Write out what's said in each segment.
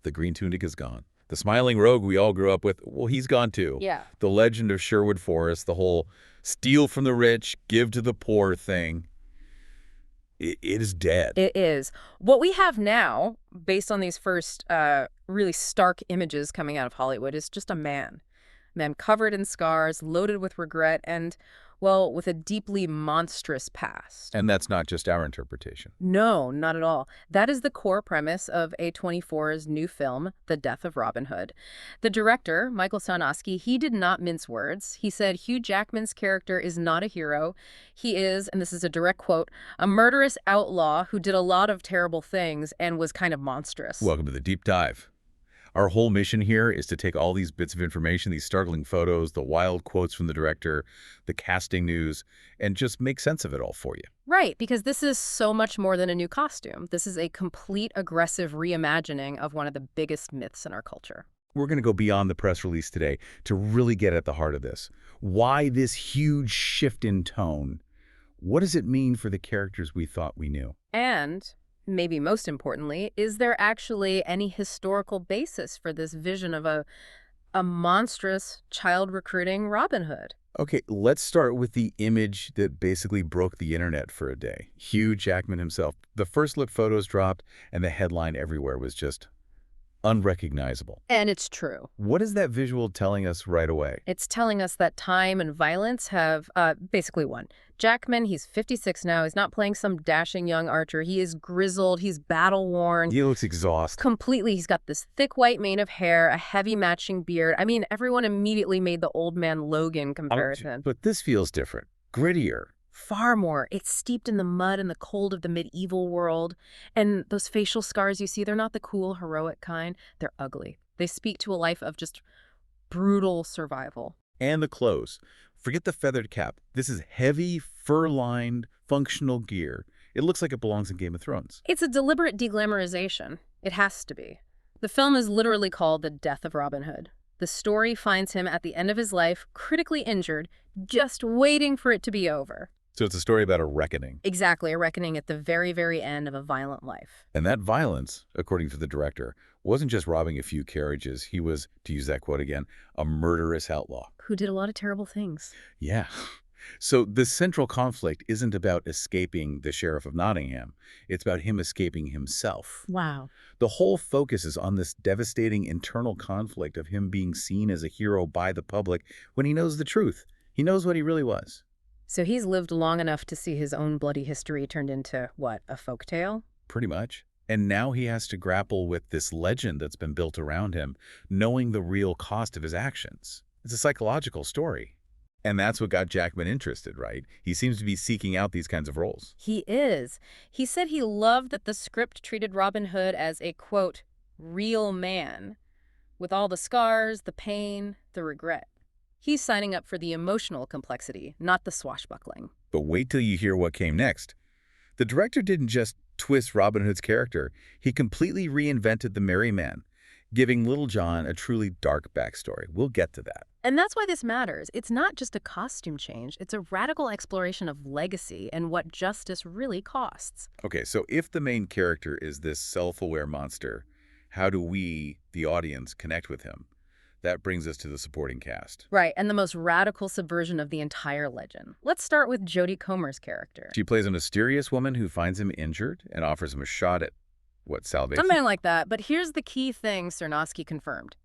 The green tunic is gone. The smiling rogue we all grew up with, well, he's gone too. Yeah. The legend of Sherwood Forest, the whole steal from the rich, give to the poor thing, it is dead. It is. What we have now, based on these first really stark images coming out of Hollywood, is just a man. A man covered in scars, loaded with regret, and, well, with a deeply monstrous past. And that's not just our interpretation. No, not at all. That is the core premise of A24's new film, The Death of Robin Hood. The director, Michael Sarnoski, he did not mince words. He said Hugh Jackman's character is not a hero. He is, and this is a direct quote, a murderous outlaw who did a lot of terrible things and was kind of monstrous. Welcome to the deep dive. Our whole mission here is to take all these bits of information, these startling photos, the wild quotes from the director, the casting news, and just make sense of it all for you. Right, because this is so much more than a new costume. This is a complete, aggressive reimagining of one of the biggest myths in our culture. We're going to go beyond the press release today to really get at the heart of this. Why this huge shift in tone? What does it mean for the characters we thought we knew? And maybe most importantly, is there actually any historical basis for this vision of a monstrous child recruiting Robin Hood? Okay, let's start with the image that basically broke the internet for a day. Hugh Jackman himself. The first look photos dropped, and the headline everywhere was just unrecognizable. And it's true. What is that visual telling us right away? It's telling us that time and violence have basically won. Jackman, he's 56 now. He's not playing some dashing young archer. He is grizzled. He's battle-worn. He looks exhausted. Completely. He's got this thick white mane of hair, a heavy matching beard. I mean, everyone immediately made the old man Logan comparison. But this feels different. Grittier. Far more. It's steeped in the mud and the cold of the medieval world. And those facial scars you see, they're not the cool, heroic kind. They're ugly. They speak to a life of just brutal survival. And the clothes. Forget the feathered cap. This is heavy, fur-lined, functional gear. It looks like it belongs in Game of Thrones. It's a deliberate deglamorization. It has to be. The film is literally called The Death of Robin Hood. The story finds him at the end of his life, critically injured, just waiting for it to be over. So it's a story about a reckoning. Exactly, a reckoning at the very, very end of a violent life. And that violence, according to the director, wasn't just robbing a few carriages. He was, to use that quote again, a murderous outlaw. Who did a lot of terrible things. Yeah. So the central conflict isn't about escaping the Sheriff of Nottingham. It's about him escaping himself. Wow. The whole focus is on this devastating internal conflict of him being seen as a hero by the public when he knows the truth. He knows what he really was. So he's lived long enough to see his own bloody history turned into, what, a folktale? Pretty much. And now he has to grapple with this legend that's been built around him, knowing the real cost of his actions. It's a psychological story. And that's what got Jackman interested, right? He seems to be seeking out these kinds of roles. He is. He said he loved that the script treated Robin Hood as a, quote, real man, with all the scars, the pain, the regret. He's signing up for the emotional complexity, not the swashbuckling. But wait till you hear what came next. The director didn't just twist Robin Hood's character. He completely reinvented the merry man, giving Little John a truly dark backstory. We'll get to that. And that's why this matters. It's not just a costume change. It's a radical exploration of legacy and what justice really costs. Okay, so if the main character is this self-aware monster, how do we, the audience, connect with him? That brings us to the supporting cast. Right, and the most radical subversion of the entire legend. Let's start with Jodie Comer's character. She plays a mysterious woman who finds him injured and offers him a shot at, salvation? Something like that, but here's the key thing Sarnoski confirmed.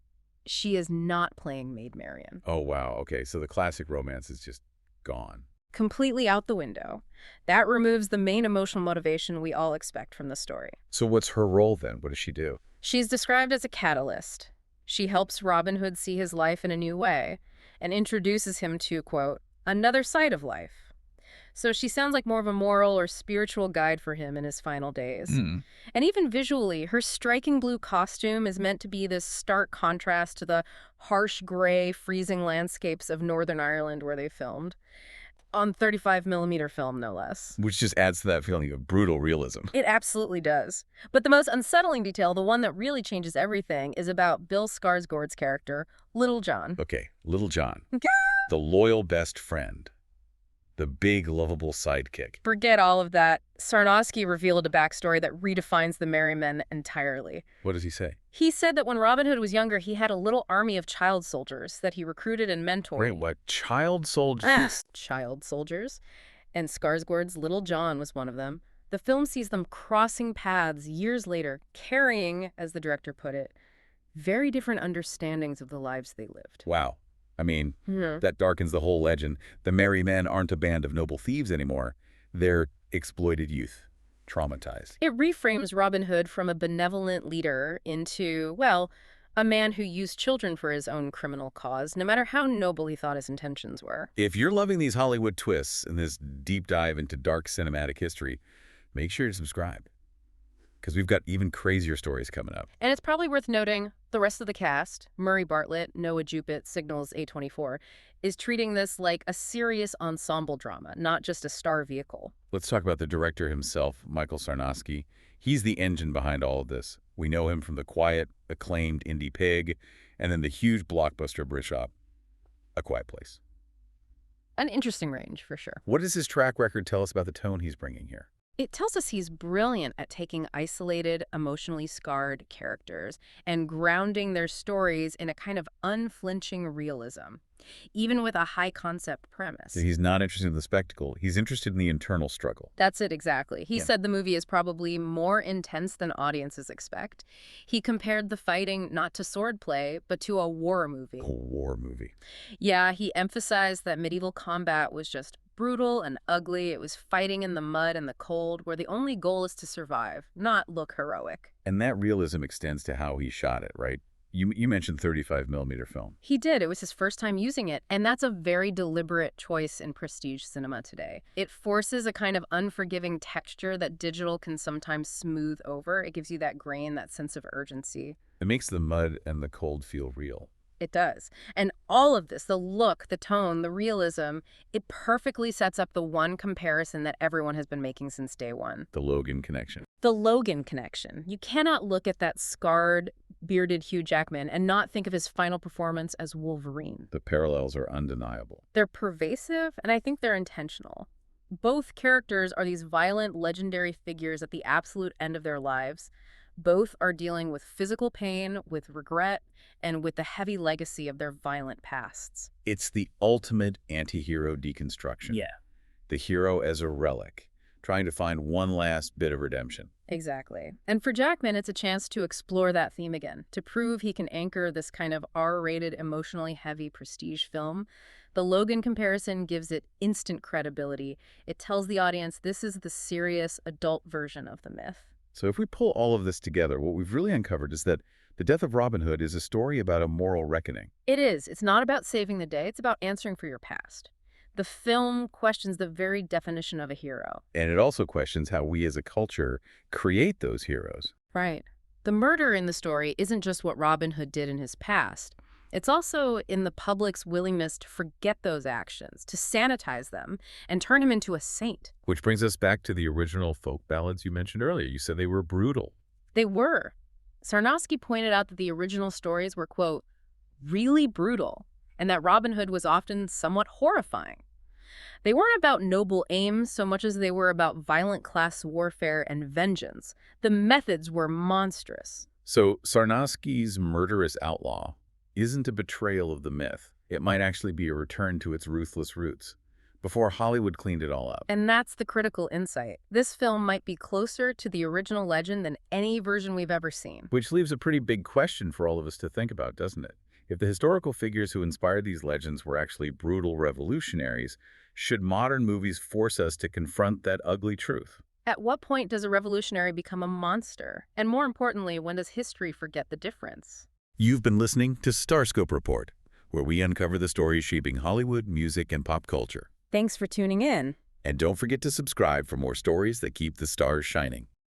She is not playing Maid Marian. Oh, wow. Okay, so the classic romance is just gone. Completely out the window. That removes the main emotional motivation we all expect from the story. So what's her role then? What does she do? She's described as a catalyst. She helps Robin Hood see his life in a new way and introduces him to, quote, another side of life. So she sounds like more of a moral or spiritual guide for him in his final days. And even visually, her striking blue costume is meant to be this stark contrast to the harsh gray, freezing landscapes of Northern Ireland where they filmed. On 35mm film, no less. Which just adds to that feeling of brutal realism. It absolutely does. But the most unsettling detail, the one that really changes everything, is about Bill Skarsgård's character, Little John. Okay, Little John. The loyal best friend. The big, lovable sidekick. Forget all of that. Sarnoski revealed a backstory that redefines the Merry Men entirely. What does he say? He said that when Robin Hood was younger, he had a little army of child soldiers that he recruited and mentored. Wait, what? Child soldiers? Child soldiers. And Skarsgård's Little John was one of them. The film sees them crossing paths years later, carrying, as the director put it, very different understandings of the lives they lived. Wow. I mean, Yeah. that darkens the whole legend. The Merry Men aren't a band of noble thieves anymore. They're exploited youth, traumatized. It reframes Robin Hood from a benevolent leader into, well, a man who used children for his own criminal cause, no matter how noble he thought his intentions were. If you're loving these Hollywood twists and this deep dive into dark cinematic history, make sure to subscribe, because we've got even crazier stories coming up. And it's probably worth noting the rest of the cast, Murray Bartlett, Noah Jupitt, Signals A24, is treating this like a serious ensemble drama, not just a star vehicle. Let's talk about the director himself, Michael Sarnoski. He's the engine behind all of this. We know him from the quiet, acclaimed Indie Pig, and then the huge blockbuster Britshop, A Quiet Place. An interesting range, for sure. What does his track record tell us about the tone he's bringing here? It tells us he's brilliant at taking isolated, emotionally scarred characters and grounding their stories in a kind of unflinching realism, even with a high-concept premise. So he's not interested in the spectacle. He's interested in the internal struggle. That's it, exactly. He Yeah. said the movie is probably more intense than audiences expect. He compared the fighting not to swordplay, but to a war movie. A war movie. Yeah, he emphasized that medieval combat was just brutal and ugly. It was fighting in the mud and the cold, where the only goal is to survive, not look heroic. And that realism extends to how he shot it, right? You mentioned 35mm film. He did. It was his first time using it, and that's a very deliberate choice in prestige cinema today. It forces a kind of unforgiving texture that digital can sometimes smooth over. It gives you that grain, that sense of urgency. It makes the mud and the cold feel real. It does. And all of this, the look, the tone, the realism, it perfectly sets up the one comparison that everyone has been making since day one. The Logan connection. The Logan connection. You cannot look at that scarred, bearded Hugh Jackman and not think of his final performance as Wolverine. The parallels are undeniable. They're pervasive, and I think they're intentional. Both characters are these violent, legendary figures at the absolute end of their lives. Both are dealing with physical pain, with regret, and with the heavy legacy of their violent pasts. It's the ultimate anti-hero deconstruction. Yeah. The hero as a relic, trying to find one last bit of redemption. Exactly. And for Jackman, it's a chance to explore that theme again, to prove he can anchor this kind of R-rated, emotionally heavy prestige film. The Logan comparison gives it instant credibility. It tells the audience this is the serious, adult version of the myth. So if we pull all of this together, what we've really uncovered is that The Death of Robin Hood is a story about a moral reckoning. It is. It's not about saving the day. It's about answering for your past. The film questions the very definition of a hero. And it also questions how we as a culture create those heroes. Right. The murder in the story isn't just what Robin Hood did in his past. It's also in the public's willingness to forget those actions, to sanitize them, and turn him into a saint. Which brings us back to the original folk ballads you mentioned earlier. You said they were brutal. They were. Sarnoski pointed out that the original stories were, quote, really brutal, and that Robin Hood was often somewhat horrifying. They weren't about noble aims so much as they were about violent class warfare and vengeance. The methods were monstrous. So Sarnoski's murderous outlaw isn't a betrayal of the myth. It might actually be a return to its ruthless roots, before Hollywood cleaned it all up. And that's the critical insight. This film might be closer to the original legend than any version we've ever seen. Which leaves a pretty big question for all of us to think about, doesn't it? If the historical figures who inspired these legends were actually brutal revolutionaries, should modern movies force us to confront that ugly truth? At what point does a revolutionary become a monster? And more importantly, when does history forget the difference? You've been listening to StarScope Report, where we uncover the stories shaping Hollywood, music, and pop culture. Thanks for tuning in. And don't forget to subscribe for more stories that keep the stars shining.